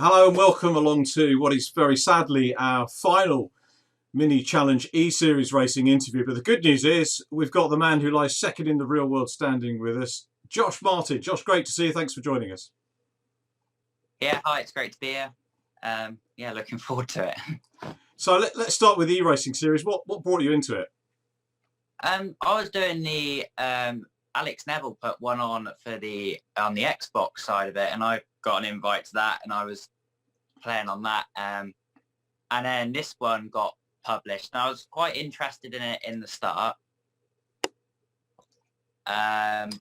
Hello and welcome along to what is very sadly our final mini challenge eSeries racing interview. But the good news is we've got the man who lies second in the real world standing with us, Josh Martin. Josh, great to see you. Thanks for joining us. Yeah, hi, it's great to be here. Yeah, looking forward to it. So let's start with the e-racing series. What brought you into it? I was doing the Alex Neville put one on the Xbox side of it, and I got an invite to that, and I was playing on that. And then this one got published, and I was quite interested in it in the start. And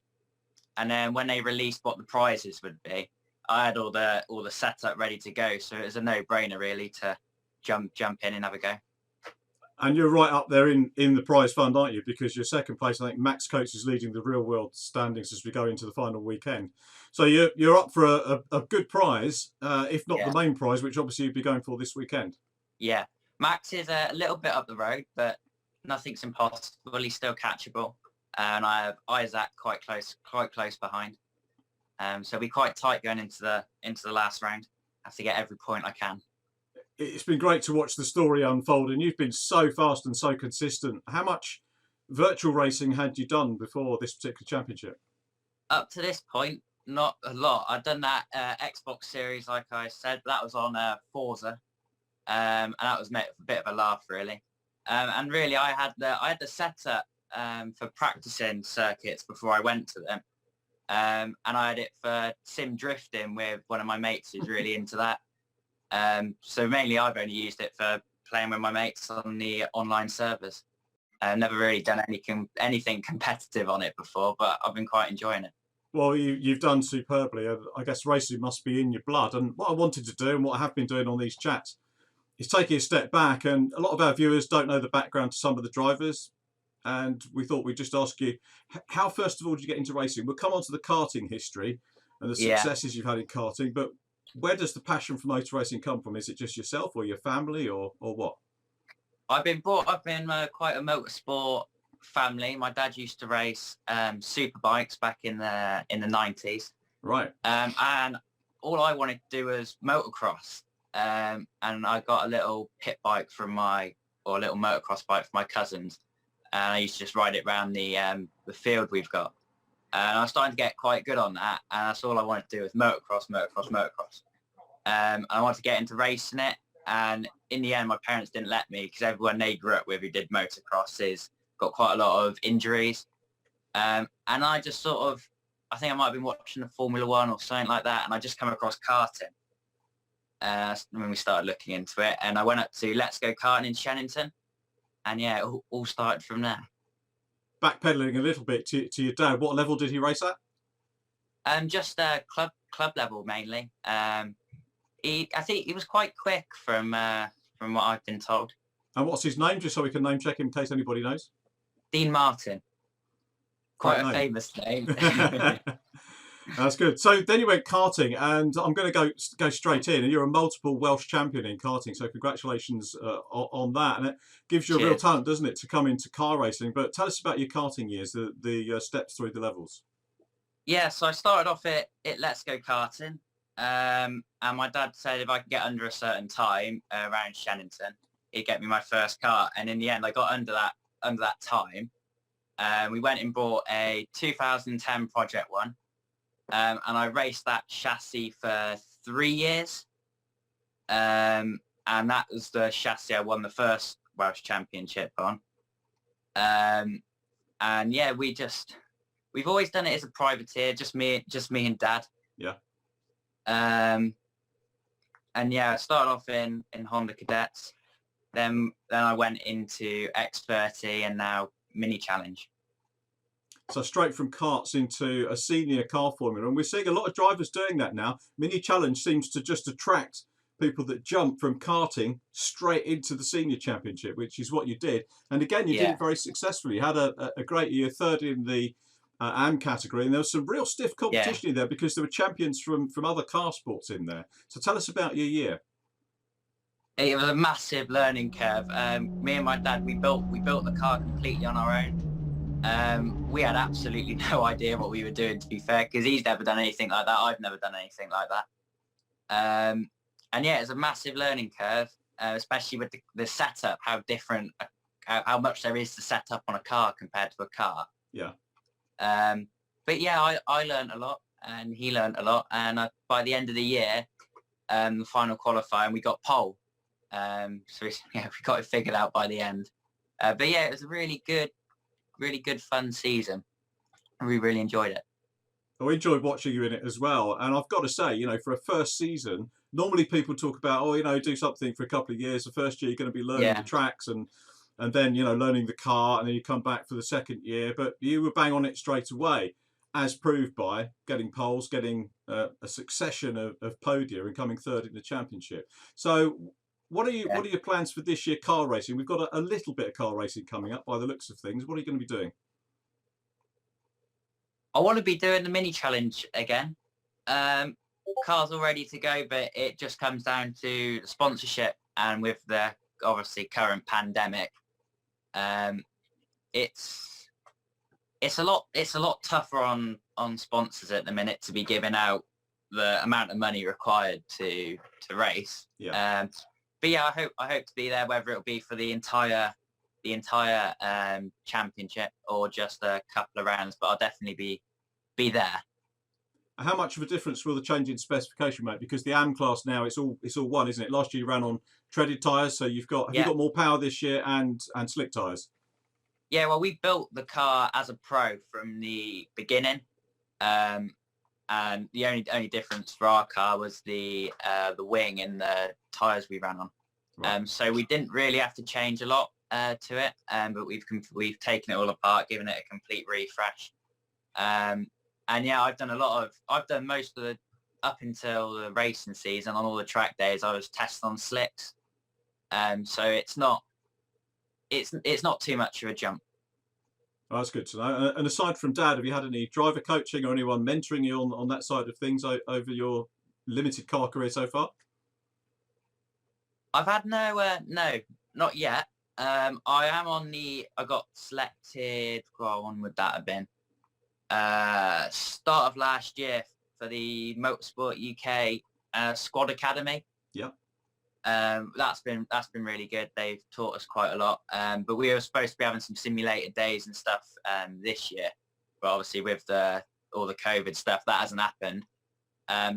then when they released what the prizes would be, I had all the setup ready to go, so it was a no-brainer really to jump in and have a go. And you're right up there in the prize fund, aren't you? Because you're second place. I think Max Coates is leading the real world standings as we go into the final weekend. So you're up for a good prize, if not the main prize, which obviously you'd be going for this weekend. Yeah, Max is a little bit up the road, but nothing's impossible. He's still catchable, and I have Isaac quite close behind. So it'll be quite tight going into the last round. I have to get every point I can. It's been great to watch the story unfold, and you've been so fast and so consistent. How much virtual racing had you done before this particular championship? Up to this point, not a lot. I'd done that Xbox series, like I said, but that was on Forza, and that was a bit of a laugh, really. And really, I had the setup for practicing circuits before I went to them, and I had it for sim drifting with one of my mates who's really into that. So mainly I've only used it for playing with my mates on the online servers. I've never really done anything competitive on it before, but I've been quite enjoying it. Well, you've done superbly. I guess racing must be in your blood. And what I wanted to do and what I have been doing on these chats is taking a step back. And a lot of our viewers don't know the background to some of the drivers. And we thought we'd just ask you, how first of all did you get into racing? We'll come on to the karting history and the successes you've had in karting, but where does the passion for motor racing come from? Is it just yourself or your family or what? I've been quite a motorsport family. My dad used to race super bikes back in the 90s. Right. And all I wanted to do was motocross. And I got a little pit bike a little motocross bike from my cousins. And I used to just ride it around the field we've got. And I was starting to get quite good on that. And that's all I wanted to do was motocross. I wanted to get into racing it. And in the end, my parents didn't let me because everyone they grew up with who did motocross got quite a lot of injuries. And I just I think I might have been watching the Formula One or something like that. And I just come across karting when we started looking into it. And I went up to Let's Go Karting in Shannington. And yeah, it all started from there. Backpedaling a little bit to your dad, what level did he race at? Just club level mainly. I think he was quite quick from what I've been told. And what's his name, just so we can name check him in case anybody knows? Dean Martin. Quite a famous name. That's good. So then you went karting, and I'm going to go straight in. And you're a multiple Welsh champion in karting, so congratulations on that. And it gives you a real talent, doesn't it, to come into car racing? But tell us about your karting years, the steps through the levels. Yeah, so I started off at Let's Go Karting, and my dad said if I could get under a certain time around Shannington, he'd get me my first car. And in the end, I got under that time. We went and bought a 2010 Project One. And I raced that chassis for 3 years. And that was the chassis I won the first Welsh Championship on. And yeah, we've always done it as a privateer, just me and Dad. Yeah. And yeah, I started off in Honda Cadets. Then I went into X30 and now Mini Challenge. So straight from karts into a senior car formula. And we're seeing a lot of drivers doing that now. Mini Challenge seems to just attract people that jump from karting straight into the senior championship, which is what you did. And again, you did it very successfully. You had a great year, third in the AM category. And there was some real stiff competition in there because there were champions from other car sports in there. So tell us about your year. It was a massive learning curve. Me and my dad, we built the car completely on our own. We had absolutely no idea what we were doing, to be fair, because he's never done anything like that. I've never done anything like that. And yeah, it's a massive learning curve, especially with the setup, how different, how much there is to set up on a car compared to a car. Yeah. Um, but yeah, I learned a lot and he learned a lot. And by the end of the year, the final qualifying, we got pole. So yeah, we got it figured out by the end. But yeah, it was a really good fun season. We really enjoyed it. I enjoyed watching you in it as well. And I've got to say, for a first season, normally people talk about, oh, do something for a couple of years. The first year you're going to be learning the Yeah, tracks and then, learning the car, and then you come back for the second year. But you were bang on it straight away, as proved by getting poles, getting a succession of podia and coming third in the championship. So yeah. what are your plans for this year car racing? We've got a little bit of car racing coming up by the looks of things. What are you going to be doing? I want to be doing the mini challenge again. Um, Cars all ready to go, but it just comes down to the sponsorship, and with the obviously current pandemic, um, it's it's a lot tougher on sponsors at the minute to be giving out the amount of money required to race. Yeah. But yeah, I hope to be there, whether it'll be for the entire championship or just a couple of rounds. But I'll definitely be there. How much of a difference will the change in specification make? Because the AM class now, it's all one, isn't it? Last year you ran on treaded tyres, so have you Yeah. got more power this year and slick tyres? Yeah, well, we built the car as a pro from the beginning, um, and the only difference for our car was the wing and the tyres we ran on. Right. So we didn't really have to change a lot to it, but we've taken it all apart, given it a complete refresh. Um, and yeah, I've done most of the up until the racing season on all the track days. I was testing on slicks, so it's not too much of a jump. Oh, that's good to know. And aside from Dad, have you had any driver coaching or anyone mentoring you on that side of things over your limited car career so far? I've had no, not yet. I got selected. God, when would that have been? Start of last year for the Motorsport UK Squad Academy. Yeah. That's been really good. They've taught us quite a lot. But we were supposed to be having some simulated days and stuff this year, but obviously with all the COVID stuff, that hasn't happened.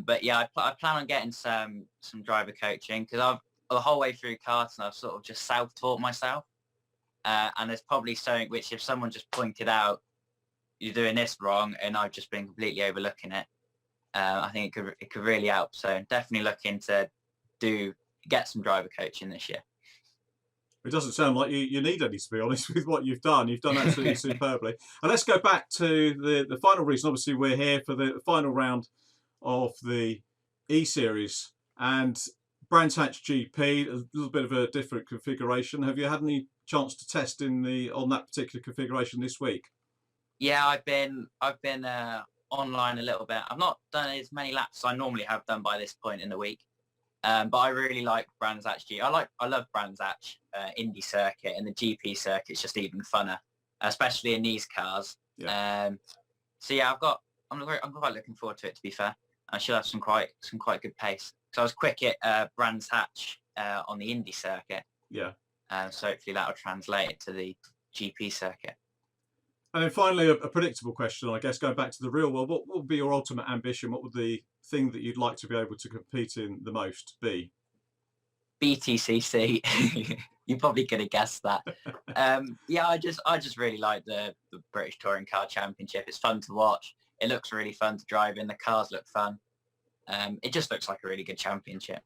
But yeah, I plan on getting some driver coaching, because I've the whole way through karting I've sort of just self-taught myself. And there's probably something which, if someone just pointed out, you're doing this wrong, and I've just been completely overlooking it, I think it could really help. So definitely looking to get some driver coaching this year. It doesn't sound like you need any, to be honest, with what you've done. You've done absolutely superbly. And let's go back to the final reason. Obviously, we're here for the final round of the eSeries and Brands Hatch GP, a little bit of a different configuration. Have you had any chance to test on that particular configuration this week? Yeah, I've been online a little bit. I've not done as many laps as I normally have done by this point in the week. But I really like Brands Hatch G. I love Brands Hatch Indy circuit, and the GP circuit's just even funner, especially in these cars. Yeah. So yeah, I'm quite looking forward to it, to be fair. I should have some quite good pace. So I was quick at Brands Hatch on the Indy circuit. Yeah. So hopefully that'll translate to the GP circuit. And then finally, a predictable question, I guess, going back to the real world, what would be your ultimate ambition? What would the thing that you'd like to be able to compete in the most be? BTCC. You probably could have guessed that. Yeah, I just really like the British Touring Car Championship. It's fun to watch. It looks really fun to drive in. The cars look fun. It just looks like a really good championship.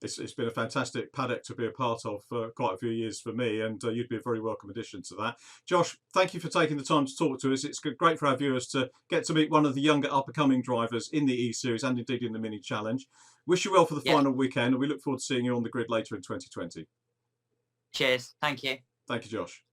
It's been a fantastic paddock to be a part of for quite a few years for me, and you'd be a very welcome addition to that. Josh, thank you for taking the time to talk to us. It's great for our viewers to get to meet one of the younger up-and-coming drivers in the eSeries and indeed in the Mini Challenge. Wish you well for the final weekend, and we look forward to seeing you on the grid later in 2020. Cheers. Thank you. Thank you, Josh.